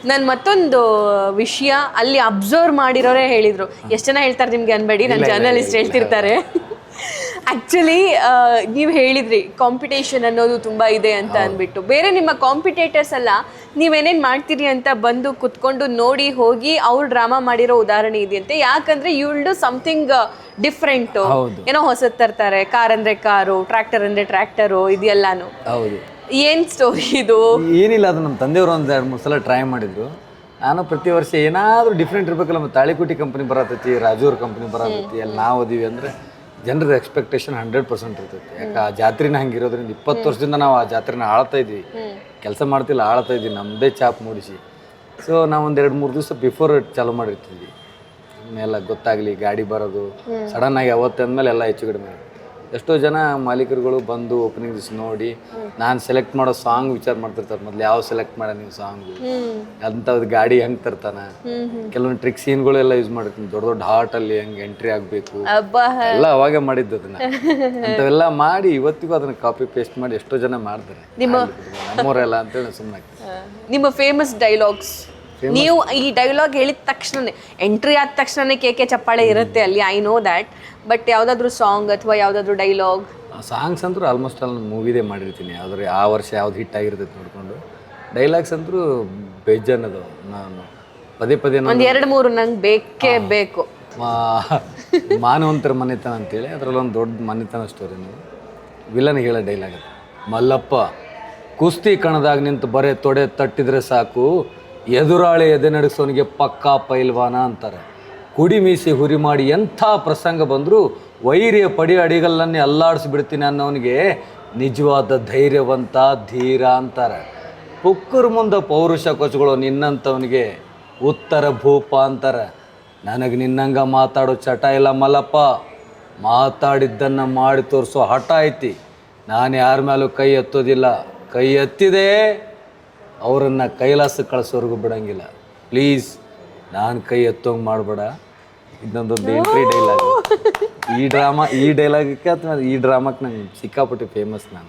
ನಾನು ಮತ್ತೊಂದು ವಿಷಯ ಅಲ್ಲಿ ಅಬ್ಸರ್ವ್ ಮಾಡಿರೋರೇ ಹೇಳಿದ್ರು, ಎಷ್ಟು ಜನ ಹೇಳ್ತಾರೆ ನಿಮ್ಗೆ ಅನ್ಬೇಡಿ, ನನ್ನ ಜರ್ನಲಿಸ್ಟ್ ಹೇಳ್ತಿರ್ತಾರೆ. ಆ್ಯಕ್ಚುಲಿ ನೀವು ಹೇಳಿದ್ರಿ ಕಾಂಪಿಟೇಷನ್ ಅನ್ನೋದು ತುಂಬ ಇದೆ ಅಂತ ಅಂದ್ಬಿಟ್ಟು, ಬೇರೆ ನಿಮ್ಮ ಕಾಂಪಿಟೇಟರ್ಸ್ ಎಲ್ಲ ನೀವೇನೇನು ಮಾಡ್ತೀರಿ ಅಂತ ಬಂದು ಕುತ್ಕೊಂಡು ನೋಡಿ ಹೋಗಿ ಅವ್ರು ಡ್ರಾಮಾ ಮಾಡಿರೋ ಉದಾಹರಣೆ ಇದೆಯಂತೆ. ಯಾಕಂದ್ರೆ you will do something different, ಏನೋ ಹೊಸದು ತರ್ತಾರೆ, ಕಾರ್ ಅಂದರೆ ಕಾರು, ಟ್ರ್ಯಾಕ್ಟರ್ ಅಂದರೆ ಟ್ರ್ಯಾಕ್ಟರು, ಇದೆಲ್ಲಾನು. ಹೌದು. ಏನು ಸ್ಟೋರಿ ಇದು? ಏನಿಲ್ಲ, ಅದು ನಮ್ಮ ತಂದೆಯವರು ಒಂದು 2-3 ಸಲ ಟ್ರೈ ಮಾಡಿದ್ರು. ನಾನು ಪ್ರತಿ ವರ್ಷ ಏನಾದರೂ ಡಿಫ್ರೆಂಟ್ ಇರಬೇಕಲ್ಲ. ಮತ್ತು ತಾಳಿಕೋಟಿ ಕಂಪ್ನಿ ಬರತೈತಿ, ರಾಜೂರ್ ಕಂಪ್ನಿ ಬರತೈತಿ, ಅಲ್ಲಿ ನಾವು ಓದಿವಿ ಅಂದರೆ ಜನರದ ಎಕ್ಸ್ಪೆಕ್ಟೇಷನ್ 100% ಇರ್ತೈತಿ. ಯಾಕೆ ಆ ಜಾತ್ರೆನ ಹಂಗಿರೋದ್ರಿಂದ 20 ವರ್ಷದಿಂದ ನಾವು ಆ ಜಾತ್ರೆನ ಆಳ್ತಾ ಇದ್ವಿ, ಕೆಲಸ ಮಾಡ್ತಿಲ್ಲ, ಆಳ್ತಾ ಇದ್ವಿ, ನಮ್ಮದೇ ಚಾಪ್ ಮೂಡಿಸಿ. ಸೊ ನಾವು ಒಂದು 2-3 ದಿವಸ ಬಿಫೋರ್ ಚಾಲೂ ಮಾಡಿರ್ತಿದ್ವಿ, ಎಲ್ಲ ಗೊತ್ತಾಗಲಿ ಗಾಡಿ ಬರೋದು. ಸಡನ್ನಾಗಿ ಅವತ್ತು ಅಂದಮೇಲೆ ಎಲ್ಲ ಹೆಚ್ಚು ಕಡಿಮೆ. ಎಷ್ಟೋ ಜನ ಮಾಲೀಕರುಗಳು ಬಂದು ಓಪನಿಂಗ್ ದಿವಸ ನೋಡಿ ನಾನು ಸೆಲೆಕ್ಟ್ ಮಾಡೋ ಸಾಂಗ್ ವಿಚಾರ ಮಾಡ್ತಿರ್ತಾರೆ, ಮೊದಲು ಯಾವ ಸೆಲೆಕ್ಟ್ ಮಾಡ ನೀವು ಸಾಂಗು, ಅಂಥದ್ದು ಗಾಡಿ ಹೆಂಗೆ ತರ್ತಾನೆ, ಕೆಲವೊಂದು ಟ್ರಿಕ್ ಸೀನ್ಗಳೆಲ್ಲ ಯೂಸ್ ಮಾಡಿರ್ತೀನಿ. ದೊಡ್ಡ ದೊಡ್ಡ ಹಾರ್ಟಲ್ಲಿ ಹೆಂಗೆ ಎಂಟ್ರಿ ಆಗಬೇಕು ಎಲ್ಲ ಅವಾಗೇ ಮಾಡಿದ್ದು. ಅದನ್ನ ಅಂಥವೆಲ್ಲ ಮಾಡಿ ಇವತ್ತಿಗೂ ಅದನ್ನ ಕಾಪಿ ಪೇಸ್ಟ್ ಮಾಡಿ ಎಷ್ಟೋ ಜನ ಮಾಡ್ತಾರೆ, ನಮ್ಮವರೆಲ್ಲ ಅಂತೇಳಿ ಸುಮ್ಮನೆ. ನಿಮ್ಮ ಫೇಮಸ್ ಡೈಲಾಗ್ಸ್, ನೀವು ಈ ಡೈಲಾಗ್ ಹೇಳಿದ ತಕ್ಷಣನೇ, ಎಂಟ್ರಿ ಆದ ತಕ್ಷಣನೇ ಕೇಕೆ ಚಪ್ಪಾಳೆ ಇರುತ್ತೆ ಅಲ್ಲಿ, ಐ ನೋ ದ್ಯಾಟ್. ಬಟ್ ಯಾವುದಾದ್ರೂ ಸಾಂಗ್ ಅಥವಾ ಯಾವುದಾದ್ರೂ ಡೈಲಾಗ್? ಸಾಂಗ್ಸ್ ಅಂತೂ ಆಲ್ಮೋಸ್ಟ್ ಅಲ್ಲಿ ಮೂವಿದೇ ಮಾಡಿರ್ತೀನಿ, ಯಾವ್ದಾದ್ರು ಆ ವರ್ಷ ಯಾವ್ದು ಹಿಟ್ ಆಗಿರ್ತೈತೆ ನೋಡಿಕೊಂಡು. ಡೈಲಾಗ್ಸ್ ಅಂತೂ ಬೇಜಾನದು, ನಾನು ಪದೇ ಪದೇ ಒಂದು 2-3 ನಂಗೆ ಬೇಕೇ ಬೇಕು. ಮಾನವಂತರ ಮನೆತನ ಅಂತೇಳಿ, ಅದರಲ್ಲೊಂದು ದೊಡ್ಡ ಮನೆತನ ಸ್ಟೋರಿ. ವಿಲನ್ ಹೇಳೋ ಡೈಲಾಗ್ ಅದು, ಮಲ್ಲಪ್ಪ ಕುಸ್ತಿ ಕಣದಾಗ ನಿಂತು ಬರೇ ತೊಡೆ ತಟ್ಟಿದ್ರೆ ಸಾಕು, ಎದುರಾಳಿ ಎದೆ ನಡೆಸೋನಿಗೆ ಪಕ್ಕಾ ಪೈಲ್ವಾನ ಅಂತಾರೆ. ಕುಡಿ ಮೀಸಿ ಹುರಿ ಮಾಡಿ ಎಂಥ ಪ್ರಸಂಗ ಬಂದರೂ ವೈರಿಯ ಪಡಿ ಅಡಿಗಲ್ಲನ್ನೇ ಅಲ್ಲಾಡಿಸ್ಬಿಡ್ತೀನಿ ಅನ್ನೋನಿಗೆ ನಿಜವಾದ ಧೈರ್ಯವಂತ ಧೀರ ಅಂತಾರೆ. ಪುಕ್ಕರ ಮುಂದೆ ಪೌರುಷ ಕೊಚ್ಗಳು ನಿನ್ನಂಥವನಿಗೆ ಉತ್ತರ ಭೂಪ ಅಂತಾರೆ. ನನಗೆ ನಿನ್ನಂಗೆ ಮಾತಾಡೋ ಚಟ ಇಲ್ಲ ಮಲ್ಲಪ್ಪ, ಮಾತಾಡಿದ್ದನ್ನು ಮಾಡಿ ತೋರಿಸೋ ಹಠ ಐತಿ. ನಾನು ಯಾರ ಮೇಲೂ ಕೈ ಎತ್ತೋದಿಲ್ಲ, ಕೈ ಎತ್ತಿದೆ ಅವರನ್ನು ಕೈಲಾಸಕ್ಕೆ ಕಳಿಸೋರ್ಗೂ ಬಿಡೋಂಗಿಲ್ಲ. ಪ್ಲೀಸ್ ನಾನು ಕೈ ಎತ್ತೋಂಗೆ ಮಾಡಬೇಡ. ಇದೊಂದೊಂದು ಎಂಟ್ರಿ ಡೈಲಾಗ್. ಈ ಡೈಲಾಗಕ್ಕೆ ಅಥವಾ ಈ ಡ್ರಾಮಾಕ್ಕೆ ನಂಗೆ ಸಿಕ್ಕಾಪಟ್ಟೆ ಫೇಮಸ್. ನಾನು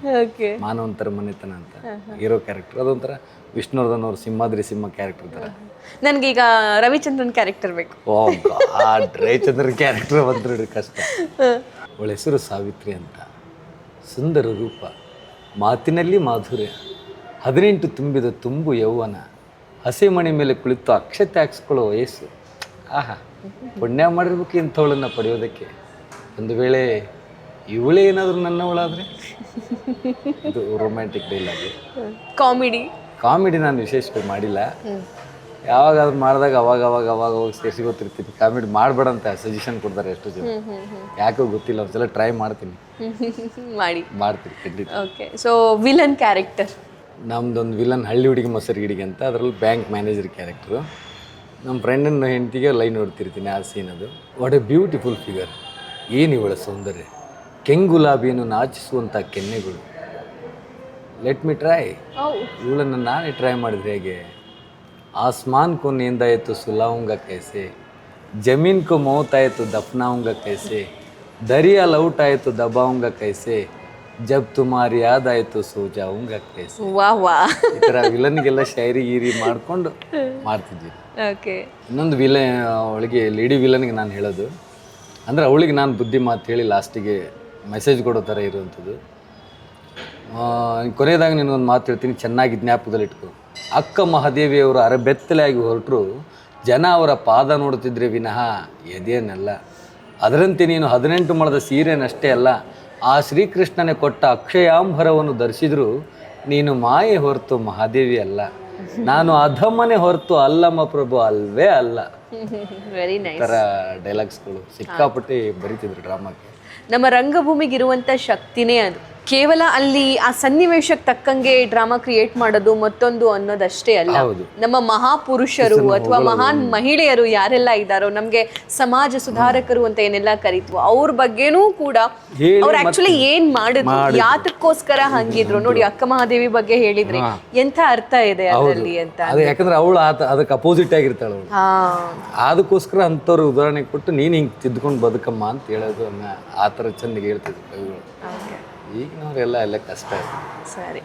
ಮಾನವಂತರ ಮನೆತನ ಅಂತ ಹೀರೋ ಕ್ಯಾರೆಕ್ಟರ್, ಅದೊಂಥರ ವಿಷ್ಣುವರ್ಧನ್ ಅವ್ರ ಸಿಂಹಾದ್ರಿ ಸಿಂಹ ಕ್ಯಾರೆಕ್ಟರ್ ಥರ. ನನಗೀಗ ರವಿಚಂದ್ರನ್ ಕ್ಯಾರೆಕ್ಟರ್ ಬೇಕು. ಓ ಗಾಡ್, ರವಿಚಂದ್ರನ್ ಕ್ಯಾರೆಕ್ಟರ್ ಬಂದ್ರೆ ಕಷ್ಟ. ಅವಳ ಹೆಸರು ಸಾವಿತ್ರಿ ಅಂತ, ಸುಂದರ ರೂಪ, ಮಾತಿನಲ್ಲಿ ಮಾಧುರ್ಯ, 18 ತುಂಬಿದ ತುಂಬು ಯೌವನ, ಹಸಿಮಣಿ ಮೇಲೆ ಕುಳಿತು ಅಕ್ಷತೆ ಹಾಕ್ಸ್ಕೊಳ್ಳೋ ವಯಸ್ಸು. ಆಹಾ, ಪುಣ್ಯ ಮಾಡಿರ್ಬೇಕು ಇಂಥವಳನ್ನು ಪಡೆಯೋದಕ್ಕೆ. ಒಂದು ವೇಳೆ ಇವಳೇ ಏನಾದರೂ ನನ್ನವಳಾದರೆ. ಇದು ರೊಮ್ಯಾಂಟಿಕ್ ಡೈಲಾಗ್. ಕಾಮಿಡಿ ನಾನು ವಿಶೇಷವಾಗಿ ಮಾಡಿಲ್ಲ, ಯಾವಾಗಾದ್ರೂ ಮಾಡಿದಾಗ ಅವಾಗ ಹೋಗಿ ಸೇರಿಸಿ ಗೊತ್ತಿರ್ತೀನಿ. ಕಾಮಿಡಿ ಮಾಡಬೇಡ ಅಂತ ಸಜೆಷನ್ ಕೊಡ್ತಾರೆ ಎಷ್ಟೋ ಜನ, ಯಾಕೋ ಗೊತ್ತಿಲ್ಲ, ಒಂದ್ಸಲ ಟ್ರೈ ಮಾಡ್ತೀನಿ. ಮಾಡ್ತೀನಿ ಖಂಡಿತ. ಓಕೆ, ಸೊ ವಿಲನ್ ಕ್ಯಾರೆಕ್ಟರ್ ನಮ್ದೊಂದು ವಿಲನ್ ಹಳ್ಳಿ ಹುಡುಗಿ ಮೊಸರು ಗಿಡಿಗೆ ಅಂತ, ಅದರಲ್ಲಿ ಬ್ಯಾಂಕ್ ಮ್ಯಾನೇಜರ್ ಕ್ಯಾರೆಕ್ಟ್ರು. ನಮ್ಮ ಫ್ರೆಂಡನ್ನು ಹೆಂಡತಿಗೆ ಲೈನ್ ನೋಡ್ತಿರ್ತೀನಿ, ಆ ಸೀನ್ ಅದು. ವಾಟ್ ಎ ಬ್ಯೂಟಿಫುಲ್ ಫಿಗರ್, ಏನು ಇವಳ ಸೌಂದರ್ಯ, ಕೆಂಗುಲಾಬಿಯನ್ನು ನಾಚಿಸುವಂಥ ಕೆನ್ನೆಗಳು. ಲೆಟ್ ಮಿ ಟ್ರೈ, ಇವಳನ್ನು ನಾನೇ ಟ್ರೈ ಮಾಡಿದ್ರೆ ಹೇಗೆ. ಆಸ್ಮಾನ್ ಕೋ ನೇಂದಾಯಿತು ಸುಲಾವುಂಗ ಕೈಸೆ, ಜಮೀನ್ ಕೋ ಮೌತ್ ಆಯಿತು ದಫನಾವುಂಗ ಕೈಸೆ, ದರಿಯಾ ಲೌಟ್ ಆಯಿತು ದಬಾವುಂಗ ಕೈಸೆ, ಜಬ್ ತುಮಾರಿ ಯಾದ್ ಆಯಿತು ಸೋಜಾವುಂಗ ಕೈಸೆ. ಈ ಥರ ವಿಲನ್ಗೆಲ್ಲ ಶಾಯರಿ ಗೀರಿ ಮಾಡ್ಕೊಂಡು ಮಾಡ್ತಿದ್ವಿ. ಇನ್ನೊಂದು ಅವಳಿಗೆ ಲೇಡಿ ವಿಲನ್ಗೆ ನಾನು ಹೇಳೋದು ಅಂದರೆ, ಅವಳಿಗೆ ನಾನು ಬುದ್ಧಿ ಮಾತು ಹೇಳಿ ಲಾಸ್ಟಿಗೆ ಮೆಸೇಜ್ ಕೊಡೋ ಥರ ಇರುವಂಥದ್ದು. ಕೊನೆಯದಾಗ ನಿನಗೊಂದು ಮಾತು ಹೇಳ್ತೀನಿ, ಚೆನ್ನಾಗಿ ಜ್ಞಾಪಕದಲ್ಲಿ ಇಟ್ಕೊ. ಅಕ್ಕ ಮಹಾದೇವಿಯವರು ಅರಬೆತ್ತಲಾಗಿ ಹೊರಟರು, ಜನ ಅವರ ಪಾದ ನೋಡುತ್ತಿದ್ರೆ ವಿನಃ ಎದೆಯನ್ನಲ್ಲ. ಅದರಂತೆ ನೀನು 18 ಮೊಳದ ಸೀರೆನಷ್ಟೇ ಅಲ್ಲ, ಆ ಶ್ರೀಕೃಷ್ಣನೇ ಕೊಟ್ಟ ಅಕ್ಷಯಾಂಬರವನ್ನು ಧರಿಸಿದ್ರು ನೀನು ಮಾಯೆ ಹೊರತು ಮಹಾದೇವಿ ಅಲ್ಲ. ನಾನು ಅಧಮನೆ ಹೊರತು ಅಲ್ಲಮ್ಮ ಪ್ರಭು ಅಲ್ವೇ ಅಲ್ಲ. Very nice. ಥರ ಡೈಲಾಗ್ಸ್ಗಳು ಸಿಕ್ಕಾಪಟ್ಟೆ ಬರೀತಿದ್ರು ಡ್ರಾಮಾಕ್ಕೆ. ನಮ್ಮ ರಂಗಭೂಮಿಗಿರುವಂಥ ಶಕ್ತಿನೇ ಅದು. ಕೇವಲ ಅಲ್ಲಿ ಆ ಸನ್ನಿವೇಶಕ್ಕೆ ತಕ್ಕಂಗೆ ಡ್ರಾಮಾ ಕ್ರಿಯೇಟ್ ಮಾಡೋದು ಮತ್ತೊಂದು ಅನ್ನೋದಷ್ಟೇ ಅಲ್ಲ. ನಮ್ಮ ಮಹಾಪುರುಷರು ಅಥವಾ ಮಹಾನ್ ಮಹಿಳೆಯರು ಯಾರೆಲ್ಲ ಇದ್ದಾರೋ, ನಮ್ಗೆ ಸಮಾಜ ಸುಧಾರಕರು ಅಂತ ಏನೆಲ್ಲ ಕರೀತು, ಅವ್ರ ಬಗ್ಗೆನೂ ಕೂಡ ಅವ್ರು ಆಕ್ಚುಲಿ ಏನ್ ಮಾಡಿದ್ರು, ಯಾತಕ್ಕೋಸ್ಕರ ಹಂಗಿದ್ರು ನೋಡಿ. ಅಕ್ಕ ಮಹಾದೇವಿ ಬಗ್ಗೆ ಹೇಳಿದ್ರೆ ಎಂಥ ಅರ್ಥ ಇದೆ ಅದರಲ್ಲಿ ಅಂತ. ಯಾಕಂದ್ರೆ ಅವಳು ಅದಕ್ಕೆ ಅಪೋಸಿಟ್ ಆಗಿರ್ತಾಳೆ ಅವಳು, ಅದಕ್ಕೋಸ್ಕರ ಅಂಥವ್ರು ಉದಾಹರಣೆ ಕೊಟ್ಟು ನೀನು ಹಿಂಗೆ ತಿದ್ದುಕೊಂಡು ಬದುಕಮ್ಮ ಅಂತ ಹೇಳೋದು ಆ ಥರ ಚೆಂದಿಗೆ ಹೇಳ್ತಿದ್ರು ಕವಿಗಳು. ಈಗಿನವರೆಲ್ಲ ಎಲ್ಲ ಕಷ್ಟ. ಸರಿ.